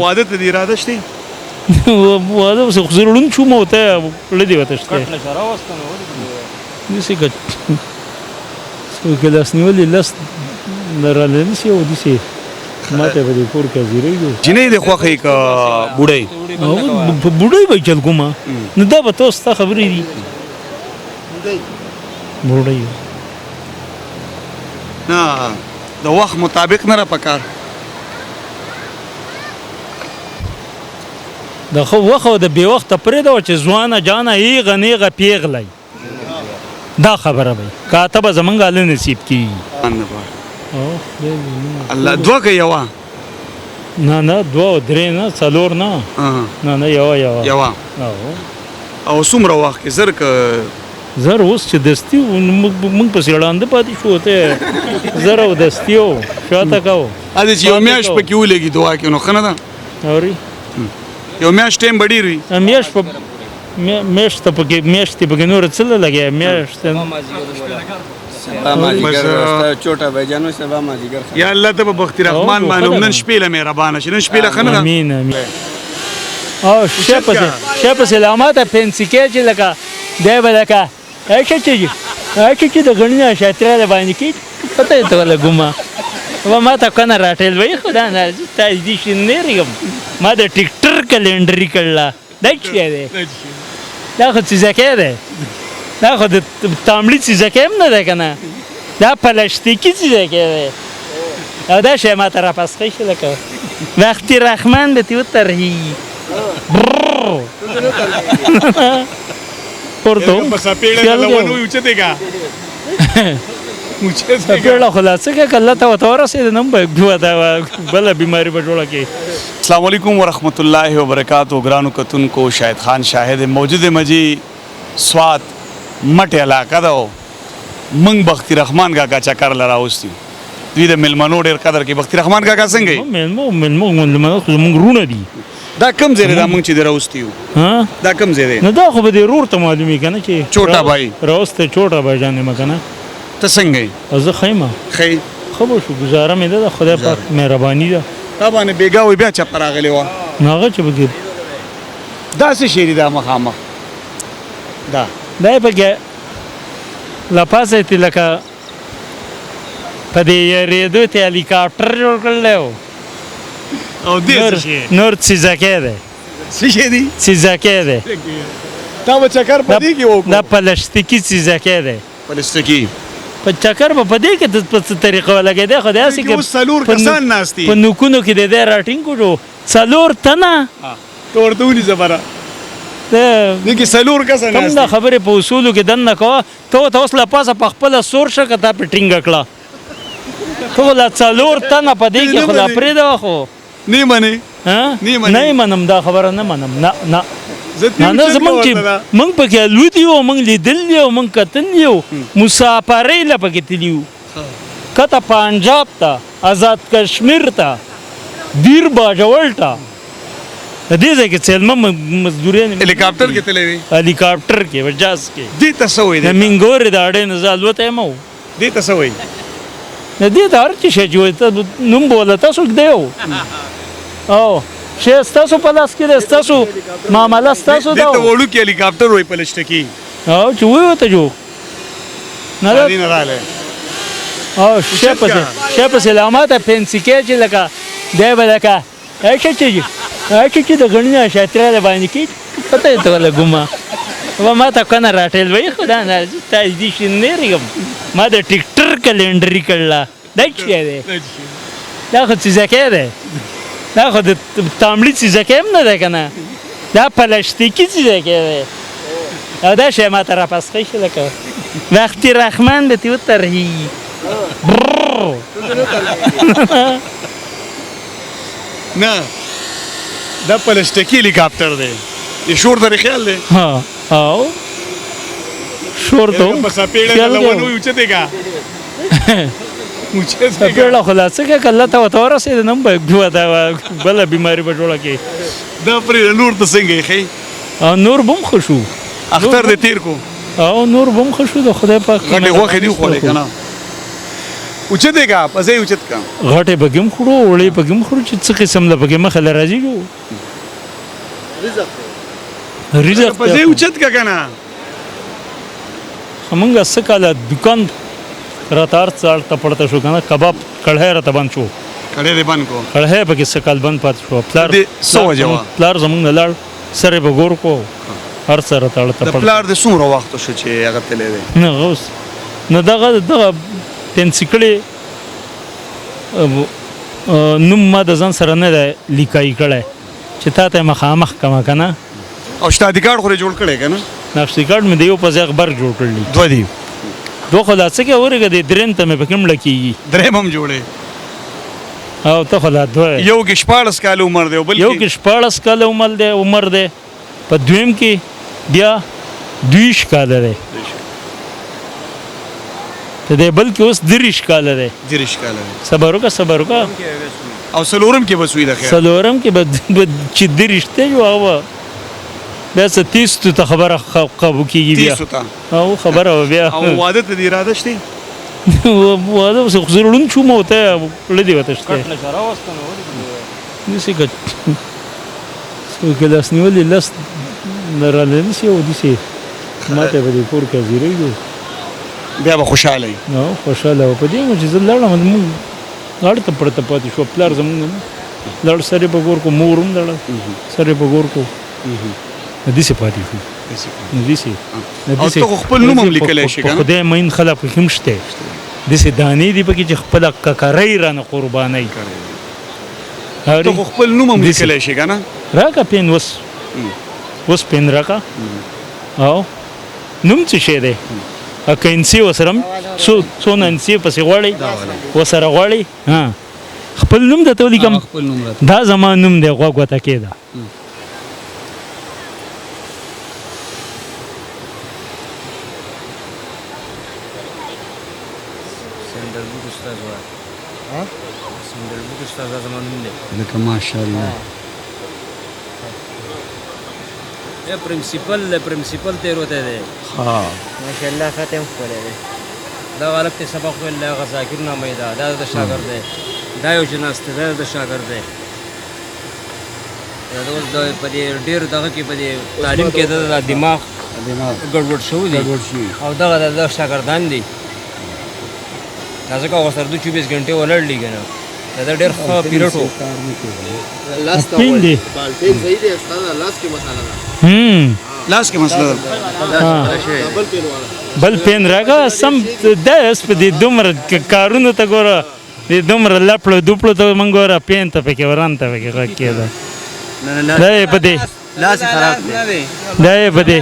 واده ته د اراده شته واده اوس خو زرړون چوم او ته لدی وته شته نسی کټ سو کې لاس نیولې لاس دراله نسی او دسی ماته به د کور کې زیریږي جنې د خوخې کا بوډۍ په بوډۍ به چل کومه نو دا به تاسو ته خبرې دي بوډۍ نه د وخت مطابق نه را پکار د خو وخت د بی وخت پرې دا چې ځوانه جانه ای غنیغه پیغلای دا خبره وي کاتب زمونږ له نصیب کی الله دوه کې یو نه دوه درې نه څلور نه نه یو او څومره وخت کې زر ک زر اوس چې دستی موږ په سیړاند پاتې شو ته زر او دستیو شاته کاو ا دې یو میاش په کې ولګي دعا کې نو خنه ده اوري یو میاش ټیم بډیر وي میاش په میاش ته پکې میاش ته پکې نور څه لګي میاش ته چوټا بجانو سبا ما جګر یا الله ته په بخت رحمان باندې نن شپې له مهربانه شي نن شپې له خنه امين او شپه سلامات پنسیکې چې لکه دی به لکه چې د غنیا شاتره باندې کې پته ته لګوما و ما ته کنه راټل وای خدا نه تا دې شنه رګم ما د ټیکټر کلندر کړلا دای دی دا خو څه ځکه دی دا خو د تاملی څه ځکه نه ده کنه دا پلاستیکی څه ځکه دی او دا شی ما ته را پاسخې شي لکه وختي رحمان به تی وترهی پورتو پساپېړه لونو یوچتېګا پیړه خلاصه کې کله ته ورسېد نن به بل بیماری په جوړه کې السلام علیکم ورحمۃ اللہ وبرکاتہ ګرانو کتون کو شاهد خان شاهد موجود مجی سوات مټ علاقه دا منګ بختی رحمان کاکا چکر لراوستي دوی د ملمنو ډیر قدر کې بختی رحمان کاکا څنګه ملمو موږ رونه دي دا کم زیره دا مونږ چې دراوستیو ها دا کم زیره نه دا خو به د رور ته معلومي کنه چې چوټا بھائی راوسته چوټا بھائی جانې مکنه ته څنګه زه خیمه خی خبر شو گزاره مې ده خدای پاک مهرباني ده تا باندې بیګا وي بیا چپ راغلی و ناغه چې بګي دا څه شری دا مخامخ دا پکې لپاسه تی لکه په دې ریډو ته هلیکاپټر جوړ کړل او دې څه نور څه ځکه ده څه شي دي څه ځکه ده تا و چکر پدې کې وکړه دا پلاستیکی څه ځکه ده پلاستیکی په چکر په پدې کې د څه طریقه ولګې ده خدای سي کې سلور کسان ناشتي په نوکونو کې د راټینګ کوو سلور تنه تورتونی زبره دې کې سلور کسان ناشتي کوم خبره په اصولو کې دنه کو ته اوس لا پاسه په خپل سور شکه ته پټینګ کړه ته لا سلور تنه پدې کې خلا پرې ده خو نه منې ها نه منم دا خبره نه منم نه نه زمونږ چې مونږ پکې لودیو مونږ لیدلیو مونږ کتلیو مسافرۍ له پکې تلیو کته پنجاب ته آزاد کشمیر ته دیر باجوړ ته دې ځای کې څلمه مزدوري هلیکاپټر کې تلې وي هلیکاپټر کې وجاز کې دې تاسو وې د منګورې د اړې نه زالوته مو دې تاسو وې نه دې دار چې شې ته نوم بوله تاسو دیو او شې تاسو په لاس کې تاسو معاملې تاسو دا ته وړو کې هلیکاپټر وې پلشتکی او چې وې ته جو نه رااله او شپه سلامات پنسیکې چې لکه دی به لکه چې د غنیا شاتره باندې کې پته ته لګوما و ما ته کنه راټل وای خدا نه تا دې شنه رګم ما د ټیکټر کلندر کړلا دای دی دا خو څه ځکه دی دا خو د تاملی څه ځکه نه ده کنه دا پلاستیکی څه ځکه دی او دا شی ما ته را پاسخې شي لکه وختي رحمان به تی وترهی نه دا پلاستیکی هلیکاپټر دی یہ شور در خیال دی ها او شور ته پساپېړه لونو یوچتېګا پیړه خلاصه کې کله ته ورسېد نن به بل بیماری په جوړه کې دا پرې نور ته څنګه خي او نور بم خوشو اختر دې تیر کو او نور بم خوشو د خدای پاک غټه غوخه دی خو کنه اوچت دی کا پځې اوچت کا غټې پکې هم خورو وړې پکې هم خورو چې څه قسم له پکې مخه له راځي جو رزق پځې اوچت کا کنه همونږ څه کاله دکان راته هر څه اړته پړته شو کنه کباب کړهی راته بند شو کړه دې بند کو کړهی پکې څه کال بند پاتې شو دې څه وجه وه؟ پلار زمونږ نه لاړ سره به ګور کو هر څه راته اړته د پړته پلار د څومره وخت شو چې هغه تللی دی نه اوس نو دغه پنسي کړې نوم ما د ځان سره نه دی لیکایي کړی چې تا ته مخامخ کمه که نه او شتادي کارت خو یې جوړ کړی که نه نقشي کارت مې د یو په ځای غبرګ جوړ کړلی دوه دي دوه خو لا څه کې ورګه دی درېیم ته مې پکې مړه کېږي درېیم هم جوړې او ته خو لا دوه یو کې 14 کاله عمر دی او بل یو کې 14 کاله عمر دی په دویم کې بیا 20 کاله دی ته دی بل کې اوس 30 کاله دی 30 کاله دی صبر وکړه او څلورم کې به سوی د خیر څلورم کې به چې 30 ته جو هغه بیا څه 30 ته خبره قبو کېږي بیا 30 ته او خبره بیا او واده ته دی اراده شته واده اوس خو ضرورون شو مو ته لدی وته شته دسی که څو کلاس نیولې لاس نراله نسی او دسی ماته به کور کې زیریږي بیا به خوشاله وي نو خوشاله و په دې چې زه لاړم موږ غاړه ته پړته پاتې شو پلار زمونږ لړ سره په ګور کو مورم لړ سره په ګور کو دسی پاتې شو دسی او ته خپل نوم هم لیکلی شي کنه خدای مین خلک هم شته دسی دانی دی پکې چې خپل ککرای رانه قربانای ته خپل نوم هم لیکلی شي کنه راکا پین وس پین راکا او نوم څه شه دی اکه انسی وسرم څو انسی پسې غواړي وسره غواړي ها خپل نوم د تولی کم خپل نوم راته دا زما نوم دی غوږ وته کېده سندربوک استاد وا سندربوک استاد زمان دی لکه ماشاءالله یا پرنسپل تیر ہوتے دے ها ماشاءالله ختم کړی دی دا غلط ته سبق ویل هغه ذاکر نامه دا د شاګرد دی دا یو جناست دی د شاګرد دی دا اوس د پدې ډیر دغه کې پدې تعلیم کې د دماغ ګډوډ شو دی او دغه د شاګردان دي دا ځکه وسره 24 غنټه ولړلی کنه دا ډیر ښه پیریډ وو لاس ته وایي بالټین صحیح دی استاد لاس کې مساله ده لاس کې مسله ده بل پین راګه سم داس په دې دومره کارونو ته ګوره دې دومره لپړو دوپړو ته مونږ ګوره پین ته پکې وران ته پکې راکېده دا یې په دې لاس خراب دی دا یې په دې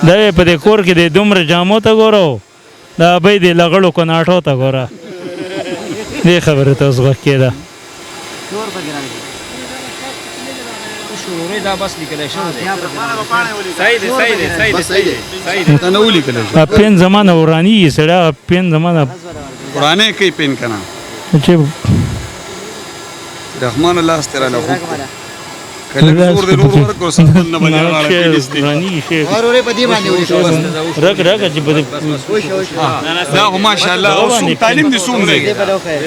دا یې په دې کور کې دې دومره جامو ته ګوره دا به دې لغړو کناټو ته ګوره دې خبره ته اوس غوږ کېده شروع دا بس لیکل شوی دی ته نه ولیکلی شي پین زمانه ورانی سړی پین زمانه قرآن کوي پین کنه چې رحمان الله ستر له خو کله زور دې نور ورکو سمون نه باندې ورانی شي اورې پدی باندې رګ چې بده دا هم ماشاءالله او سوم تعلیم دي سوم دی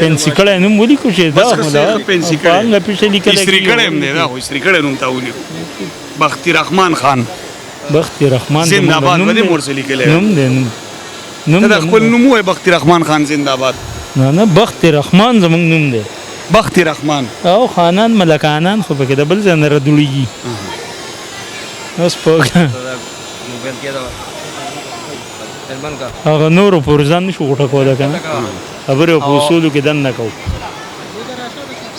پنسي کړه نو مولي کو شه دا پنسي کړه څنګه پیښه لیکل استری کړه هم دی دا خو استری کړه نوم تاولي بختي رحمان خان بختي رحمان زنده‌باد باندې مرسلی کړه نوم دې نوم دا خپل نوم وای بختي رحمان خان زنده‌باد نه بختي رحمان زمونږ نوم دی بختي رحمان او خانان ملکانان خو پکې د بل ځای نه ردولیږي اوس پوهه موبایل کې دا تلبن کا هغه نورو پر ځان نشو غوټه کوله که نه خبرې په اصولو کې دن نه کوو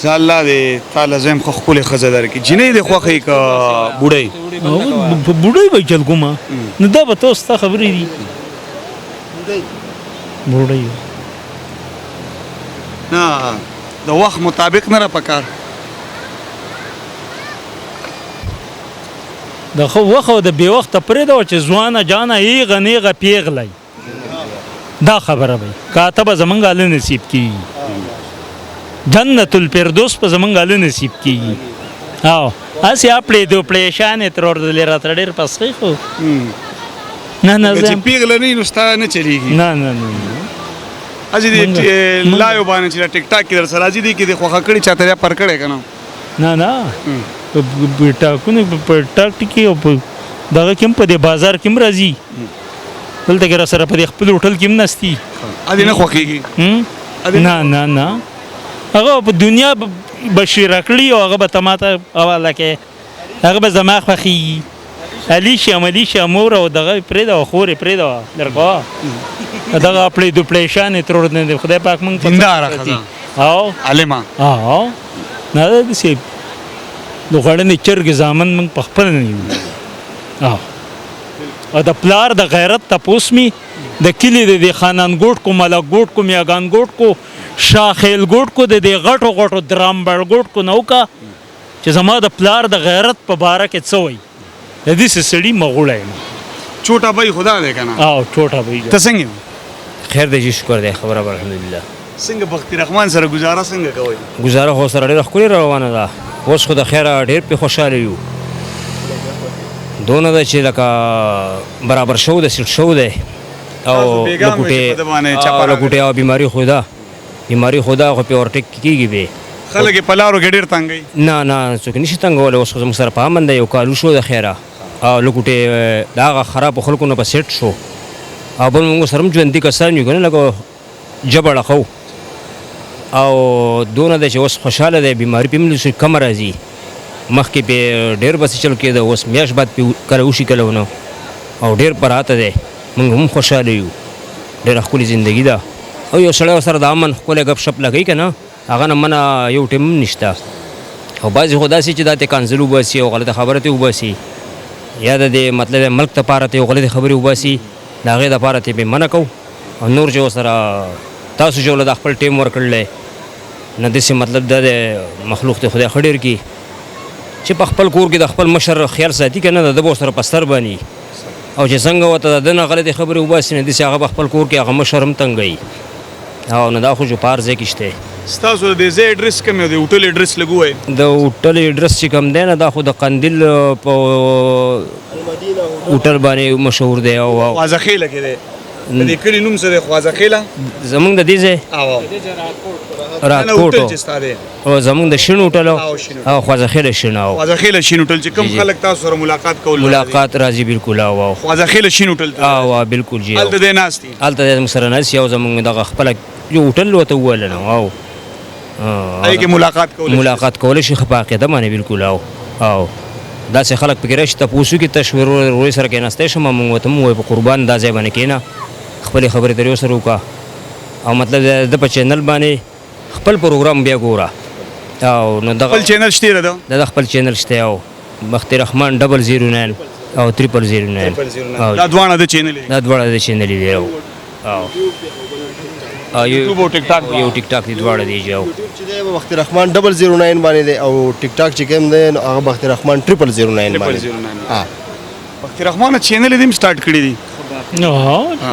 زه الله دې تعالی زم خو ښکلې ښځه درکړي جنۍ دې خوښوي که بوډۍ په بوډۍ به چل کومه نو دا به ته ستا خبرې دي بوډۍ نه د وخت مطابق نه را پکار د خو وخت او د بې وخته پرېږده چې ځوانه جانه ایغه نیغه پیغلی دا خبره به کاته به زمونږ هله نصیب کېږي جنت الفردوس به زمونږ هله نصیب کېږي او هسې اپړې دوپړې شانې تر ورځلې راته ډېر پسخې خو نه نه چې زه پیغله نه نو ستا نه چلیږي نه نه نه اځي دې لایو باندې چې ټیک ټاک کې در سره اځي دي کې د خوخه کړي چاته یا پر کړي کنه نه نه ټاکونه په ټاک ټکی او په دغه کې په دې بازار کې راځي دلته کې را سره په خپل هوټل کې نستی اځي نه خوخيږي نه نه نه هغه په دنیا بشیر کړی او هغه به تماته حواله کې هغه به زما خوخي علي شي مور او دغه پرې دا خورې پرې دا درګه دغه خپل دوپلیشان تر نه خدای پاک مونږ دیندار خدا او علما نه د سی د غړنې چرګ زامن مونږ په خپل نه یو او د پلار د غیرت تپوس می د کلی د خانان ګوټ کو ملک ګوټ کو میاګان ګوټ کو شاخیل ګوټ کو د غټو غټو درامبړ ګوټ کو نوکا چې زما د پلار د غیرت په باره کې څه وای د دې سړي مغوړای چوټا بای خدا دې کنه او چوټا بای ته څنګه خیر دی شکر دی خبره الحمدلله څنګه بختي رحمان سره گزاره څنګه کوي گزاره خو سره ډېر ښکلې روانه ده اوس خو د خیره ډېر په خوشاله یو دونه ده چې لکه برابر شو د سیټ شو دی او لکوټې او بیماری خو ده خو په ورټک کېږي به خلک په لارو کې ډېر تنګي نه نه څوک نشي تنګولی اوس خو زموږ سره په امن دی یو کالو شو د خیره او لکوټې د هغه خرابو خلکو نه به سیټ شو او بل موږ سره هم ژوندي کسان یو که نه لکه جبړه خو او دونه دی چې اوس خوشحاله دی بیماري پې هم کمه راځي مخکې پې ډېر بسې چل کېده اوس میاشت بعد پې کله وشي کله ونه او ډېر پراته دی موږ هم خوشحاله یو ډېره ښکلې زندګي ده او یو سړی سره د امن ښکلی ګپ شپ لګوي که نه هغه نه منه یو ټیم هم نشته او بعضې خو داسې چې دا ته کانزل وباسي او غلطه خبره ته وباسي یا د دې مطلب ملک دپاره ته یو غلطې خبرې وباسي د هغې دپاره ته یې منع کوو او نور چې ورسره تاسو چې له د خپل ټیم ورکړلی نه داسې مطلب دا د مخلوق ته خدای ښه ډېر کړي چې په خپل کور کې د خپل مشر خیال ساتي که نه د ده به ورسره په ستر باندې او چې څنګه ورته د ده نه غلطې خبرې وباسي نه داسې هغه په خپل کور کې هغه مشر هم تنګوي او نه دا خو جو په هر ځای کې شته ستاسو د ځای اډرس کوم دی هوټل اډرس لګوي د هوټل اډرس چې کوم دی نه دا خو د قندیل په هوټل باندې مشهور دی او خوازخیله کې دی د دې کلي نوم څه دی خوازخیله زمونږ د دې ځای راکوټ او زمونږ د شین هوټل او خوازخیله شین او خوازخیله شین هوټل چې کوم خلک تاسو سره ملاقات کول ملاقات راځي بالکل او خوازخیله شین هوټل او بالکل جی هلته دی ناستي هلته د سره ناستي او زمونږ دغه خپله یو هوټل ورته وویل نه او هغې کې ملاقات کولی شي ښه په عقیده باندې بالکل او داسې خلک پکې راشي تپوس وکړي تشویر ورورۍ سره کېناستی شم موږ ورته هم ووایو په قربان دا ځای باندې کښېنه خپلې خبرې ترې ورسره وکړه او مطلب د په چینل باندې خپل پروګرام بیا ګوره او نو دغه خپل چینل شته ده د خپل چینل شته او بختي رحمان 009 او 0009 دا دواړه د چینل دي او یوټیوب او ټیک ټاک یو ټیک ټاک دي دواړه دی جو چې دی بختي رحمان 009 باندې دی او ټیک ټاک چې کوم دی نو هغه بختي رحمان 009 باندې بختي رحمان چینل دې سٹارټ کړی دي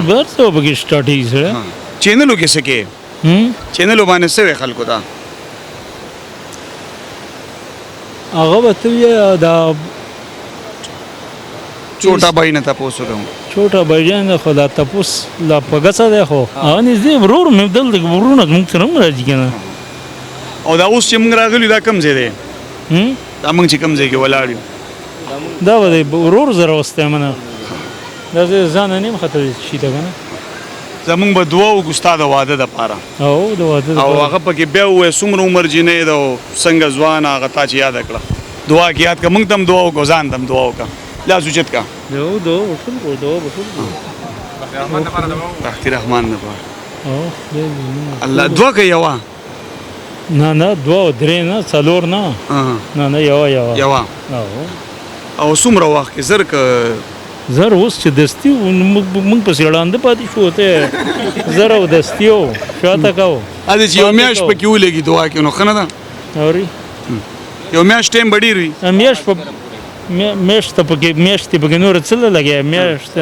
برته وبګی سٹارټ سره چینلو کې څه کې چینلو باندې څه خلکو ته هغه به دا چوټا بای نه تاسو کوم چوټا بایجان خدا تاسو لا پګڅه ده خو ان دې ورور مې دل دې ورونه موږ سره راځي کنه او دا اوس چې موږ راغلی دا کم ځای دی دا موږ چې کم ځای کې ولاړ یو دا به ورور زره واستې منه دا ځان نه خطر شي دا کنه زمونږ به دعا وکړو ستا د واده دپاره او د واده او هغه پکې بیا ووایه څومره عمر جینۍ ده او څنګه ځوان هغه تا چې یاده کړه دعا کې یاد کړه موږ ته هم دعا وکړو ځان ته هم دعا وکړه لاس اوچت کړه بختي رحمان دپاره الله دعا کوي یوه نه دوه درې نه څلور نه یوه او څومره وخت کې زر که زر اوس چې دستي موږ پسې وړاندې پاتې شو ته زر او دستي و شاته کوو هلته چې یو میاشت پکې ولګي دعا کې نو ښه نه ده اوري یو میاشت ټایم به ډېر وي میاشت پکې نور څه نه لګیا میاشت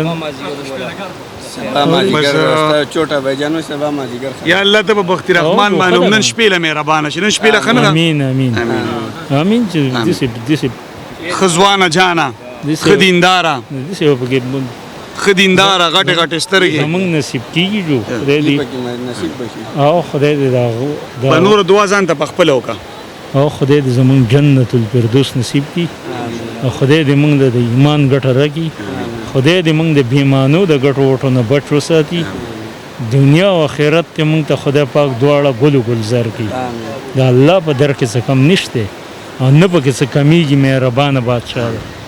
یا الله ته به بختي رحمان باندې نن شپې له مهربانه شي نن شپې له ښه نه ده امین چې داسې ښه ځوانه جانه ښه دینداره ښه دینداره غټې غټې سترګې زمونږ نصیب کېږي جو خدای دې او خدای دې په دا نور دعا ځان ته پخپله وکړه او خدای دې زمونږ جنت الفردوس نصیب کړي او خدای دې موږ د ایمان ګټه راکړي خدای دې موږ د بېمانو د ګټو وټو نه بچ وساتي دنیا او آخرت ته موږ ته خدای پاک دواړه ګل ګلزار کړي د الله په در کې څه کم نشته او نه پکې څه کمیږي مهربانه بادشاه دی